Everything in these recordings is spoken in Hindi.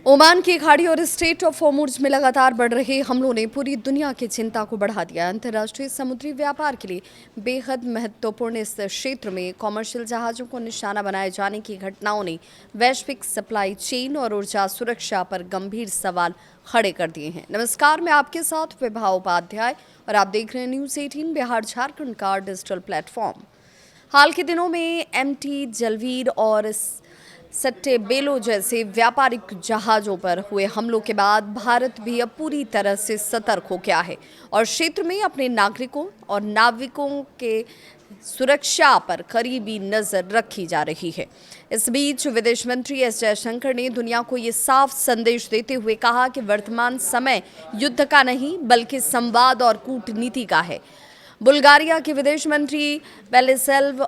ओमान की खाड़ी और स्ट्रेट ऑफ हॉर्मुज़ में लगातार बढ़ रहे हमलों ने पूरी दुनिया की चिंता को बढ़ा दिया। अंतर्राष्ट्रीय समुद्री व्यापार के लिए बेहद महत्वपूर्ण इस क्षेत्र में कॉमर्शियल जहाज़ों को निशाना बनाए जाने की घटनाओं ने वैश्विक सप्लाई चेन और ऊर्जा सुरक्षा पर गंभीर सवाल खड़े कर दिए हैं। नमस्कार, मैं आपके साथ विभा उपाध्याय और आप देख रहे हैं न्यूज़ 18 बिहार झारखंड का डिजिटल प्लेटफॉर्म। हाल के दिनों में एमटी जलवीर और सट्टेबेलो जैसे व्यापारिक जहाज़ों पर हुए हमलों के बाद भारत भी अब पूरी तरह से सतर्क हो गया है और क्षेत्र में अपने नागरिकों और नाविकों के सुरक्षा पर करीबी नजर रखी जा रही है। इस बीच विदेश मंत्री एस जयशंकर ने दुनिया को ये साफ संदेश देते हुए कहा कि वर्तमान समय युद्ध का नहीं बल्कि संवाद और कूटनीति का है। बुल्गारिया के विदेश मंत्री वेलेस्लाव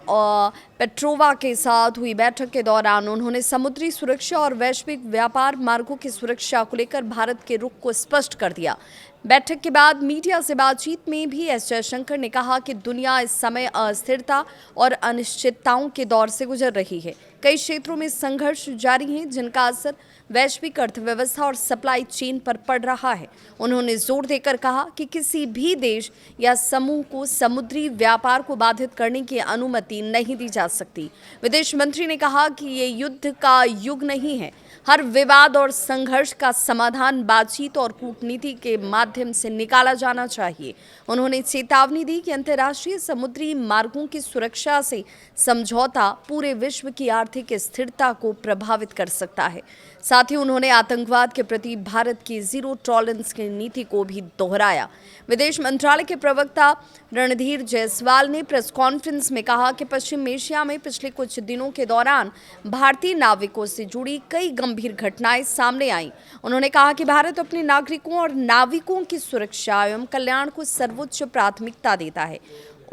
पेट्रोवा के साथ हुई बैठक के दौरान उन्होंने समुद्री सुरक्षा और वैश्विक व्यापार मार्गों की सुरक्षा को लेकर भारत के रुख को स्पष्ट कर दिया। बैठक के बाद मीडिया से बातचीत में भी एस जयशंकर ने कहा कि दुनिया इस समय अस्थिरता और अनिश्चितताओं के दौर से गुजर रही है। कई क्षेत्रों में संघर्ष जारी है जिनका असर वैश्विक अर्थव्यवस्था और सप्लाई चेन पर पड़ रहा है। उन्होंने जोर देकर कहा कि किसी भी देश या समूह को समुद्री व्यापार को बाधित करने की अनुमति नहीं दी जा सकती। विदेश मंत्री ने कहा कि ये युद्ध का युग नहीं है। हर विवाद और संघर्ष का समाधान बातचीत और कूटनीति के माध्यम से निकाला जाना चाहिए। उन्होंने चेतावनी दी कि अंतर्राष्ट्रीय समुद्री मार्गों की सुरक्षा से समझौता पूरे विश्व की आर्थिक स्थिरता को प्रभावित कर सकता है। साथ ही उन्होंने आतंकवाद के प्रति भारत की जीरो टॉलरेंस की नीति को भी दोहराया। विदेश मंत्रालय के प्रवक्ता रणधीर जायसवाल ने प्रेस कॉन्फ्रेंस में कहा कि पश्चिम एशिया में पिछले कुछ दिनों के दौरान भारतीय नाविकों से जुड़ी कई गंभीर घटनाएं सामने आईं। उन्होंने कहा कि भारत अपने नागरिकों और नाविकों की सुरक्षा एवं कल्याण को सर्वोच्च प्राथमिकता देता है।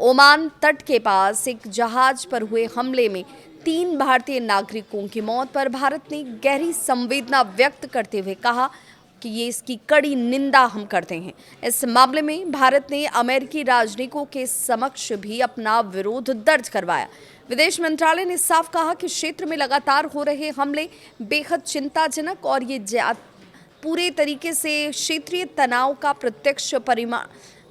ओमान तट के पास एक जहाज पर हुए हमले में 3 भारतीय नागरिकों की मौत पर भारत ने गहरी संवेदना व्यक्त करते हुए कहा कि ये इसकी कड़ी निंदा हम करते हैं। इस मामले में भारत ने अमेरिकी राजनयिकों के समक्ष भी अपना विरोध दर्ज करवाया। विदेश मंत्रालय ने साफ कहा कि क्षेत्र में लगातार हो रहे हमले बेहद चिंताजनक और ये पूरे तरीके से क्षेत्रीय तनाव का प्रत्यक्ष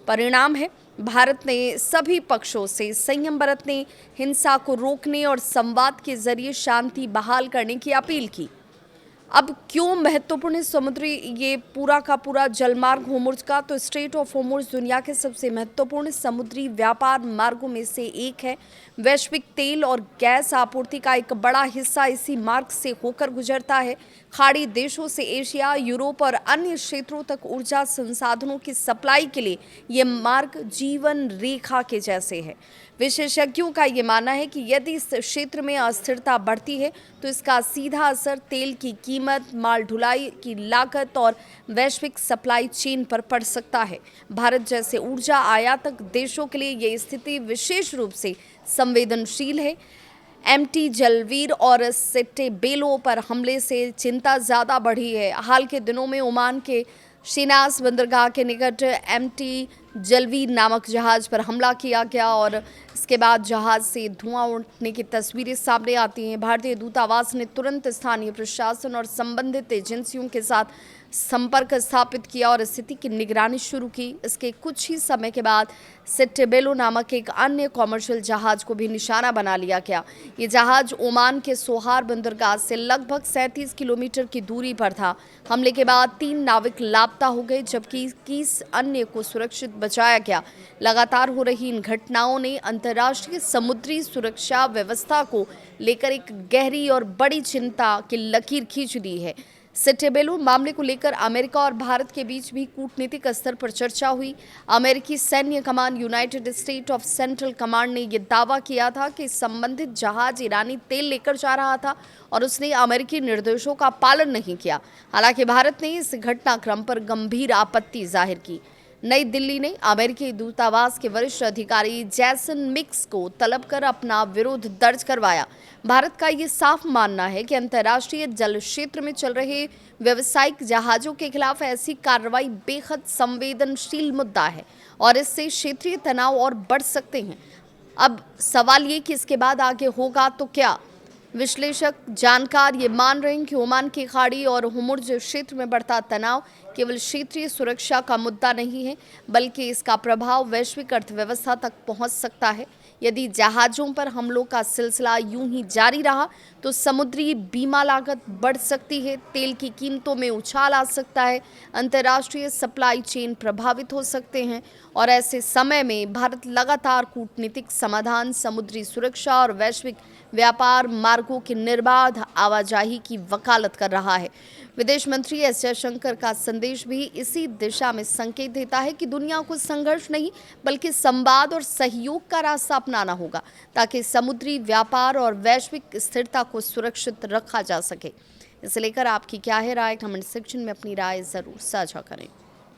परिणाम है। भारत ने सभी पक्षों से संयम बरतने, हिंसा को रोकने और संवाद के जरिए शांति बहाल करने की अपील की। अब क्यों महत्वपूर्ण समुद्री ये पूरा का पूरा जलमार्ग होर्मुज़ का, तो स्ट्रेट ऑफ होर्मुज़ दुनिया के सबसे महत्वपूर्ण समुद्री व्यापार मार्गों में से एक है। वैश्विक तेल और गैस आपूर्ति का एक बड़ा हिस्सा इसी मार्ग से होकर गुजरता है। खाड़ी देशों से एशिया, यूरोप और अन्य क्षेत्रों तक ऊर्जा संसाधनों की सप्लाई के लिए ये मार्ग जीवन रेखा के जैसे है। विशेषज्ञों का ये मानना है कि यदि इस क्षेत्र में अस्थिरता बढ़ती है तो इसका सीधा असर तेल की कीमत, माल ढुलाई की लागत और वैश्विक सप्लाई चेन पर पड़ सकता है। भारत जैसे ऊर्जा आयातक देशों के लिए ये स्थिति विशेष रूप से संवेदनशील है। एमटी जलवीर और सट्टेबेलो पर हमले से चिंता ज़्यादा बढ़ी है। हाल के दिनों में ओमान के शिनास बंदरगाह के निकट एमटी जलवीर नामक जहाज पर हमला किया गया और इसके बाद जहाज से धुआं उठने की तस्वीरें सामने आती हैं। भारतीय दूतावास ने तुरंत स्थानीय प्रशासन और संबंधित एजेंसियों के साथ संपर्क स्थापित किया और स्थिति की निगरानी शुरू की। इसके कुछ ही समय के बाद सट्टेबेलो नामक एक अन्य कॉमर्शियल जहाज को भी निशाना बना लिया गया। ये जहाज ओमान के सोहार बंदरगाह से लगभग 37 किलोमीटर की दूरी पर था। हमले के बाद 3 नाविक लापता हो गए जबकि 21 अन्य को सुरक्षित बचाया गया। लगातार हो रही इन घटनाओं ने अंतर्राष्ट्रीय समुद्री सुरक्षा व्यवस्था को लेकर एक गहरी और बड़ी चिंता की लकीर खींच दी है। सट्टेबेलो मामले को लेकर अमेरिका और भारत के बीच भी कूटनीतिक स्तर पर चर्चा हुई। अमेरिकी सैन्य कमान United State of Central Command ने यह दावा किया था कि संबंधित जहाज ईरानी तेल लेकर जा रहा था और उसने अमेरिकी निर्देशों का पालन नहीं किया। हालांकि भारत ने इस घटनाक्रम पर गंभीर आपत्ति जाहिर की। नई दिल्ली ने अमेरिकी दूतावास के वरिष्ठ अधिकारी जैसन मिक्स को तलब कर अपना विरोध दर्ज करवाया। भारत का ये साफ मानना है कि अंतर्राष्ट्रीय जल क्षेत्र में चल रहे व्यावसायिक जहाज़ों के खिलाफ ऐसी कार्रवाई बेहद संवेदनशील मुद्दा है और इससे क्षेत्रीय तनाव और बढ़ सकते हैं। अब सवाल ये कि इसके बाद आगे होगा तो क्या? विश्लेषक जानकार ये मान रहे हैं कि ओमान की खाड़ी और होर्मुज़ क्षेत्र में बढ़ता तनाव केवल क्षेत्रीय सुरक्षा का मुद्दा नहीं है, बल्कि इसका प्रभाव वैश्विक अर्थव्यवस्था तक पहुंच सकता है। यदि जहाज़ों पर हमलों का सिलसिला यूं ही जारी रहा तो समुद्री बीमा लागत बढ़ सकती है, तेल की कीमतों में उछाल आ सकता है, अंतर्राष्ट्रीय सप्लाई चेन प्रभावित हो सकते हैं और ऐसे समय में भारत लगातार कूटनीतिक समाधान, समुद्री सुरक्षा और वैश्विक व्यापार मार्गों की निर्बाध आवाजाही की वकालत कर रहा है। विदेश मंत्री एस जयशंकर का संदेश भी इसी दिशा में संकेत देता है कि दुनिया को संघर्ष नहीं बल्कि संवाद और सहयोग का रास्ता अपनाना होगा, ताकि समुद्री व्यापार और वैश्विक स्थिरता को सुरक्षित रखा जा सके। इसे लेकर आपकी क्या है राय? कमेंट सेक्शन में अपनी राय जरूर साझा करें।